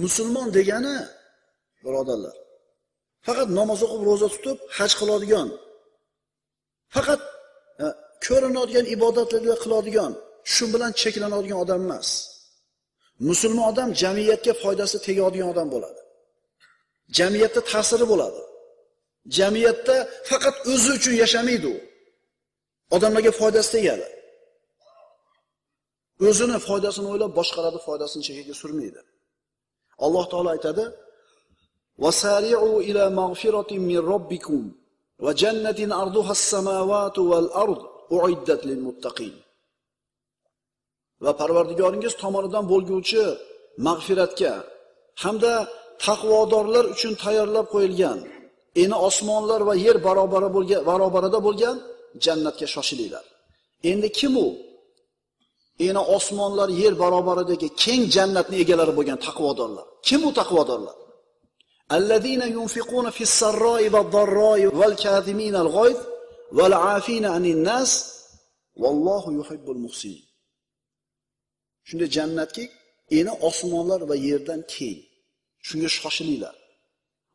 Musulmon degani, birodarlar, faqat namoz o'qib, roza tutib, haj qiladigan, faqat ko'rinadigan ibodatlarni qiladigan, shu bilan cheklanadigan odam emas. Musulmon odam jamiyatga foydasi tegadigan odam bo'ladi. Jamiyatda ta'siri bo'ladi. Jamiyatda faqat o'zi uchun yashamaydi u. Odamlarga foydasi tegadi. O'zini foydasini o'ylab, boshqalarning foydasini chekiga surmaydi. Alloh taolo aytadi: "Wasari'u ila mag'firatin min robbikum va jannatin arduha as-samawati wal ard u'iddat lil muttaqin." Va Parvardigoringiz tomonidan bo'lguvchi mag'firatga hamda taqvodorlar uchun tayyorlab qo'yilgan, eni osmonlar va yer barobarida bo'lgan jannatga shoshilinglar. Endi kim u? Eni osmonlar, yer barobaridagi keng jannatning egalari bo'lgan taqvodorlar. Kim u taqvodorlar? Allazina yunfiquna fis-sarra'i wad-darra'i wal-kadhimina al-ghayz wal-'afina 'anil nas wallohu yuhibbul muhsinin. Shunda jannatga eni osmonlar va yerdan keng. Shunga shoshilinglar.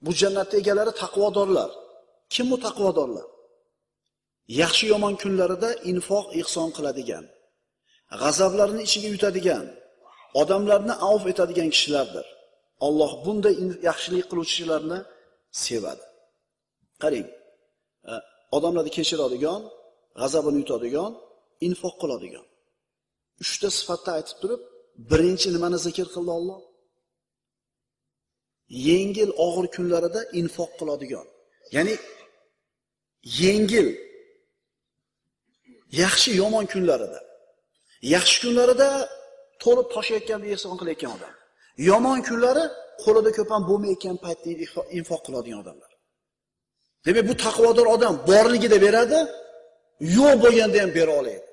Bu jannatning egalari taqvodorlar. Kim bu taqvodorlar? Yaxshi yomon kunlarida infoq ihson qiladigan, g'azablarini ichiga yutadigan, odamlarni avf etadigan kishilardir. Alloh bunday yaxshilik qiluvchilarni sevadi. Qarang, odamlarni kechiradigan, g'azabini yutadigan, infoq qiladigan. 3 ta sifatni aytib turib, birinchi nimani zikr qildi Alloh? Yengil og'ir kunlarida infoq qiladigan. Ya'ni yengil yaxshi yomon kunlarida. Yaxshi kunlarida to'lib toshayotgan ehson qilayotgan odam. Yomon kunlari qo'lida ko'p ham bo'lmayotgan paytda infoq qiladigan odamlar. Demak, bu taqvodor odam borligida beradi, yo'q bo'lganda ham bera oladi.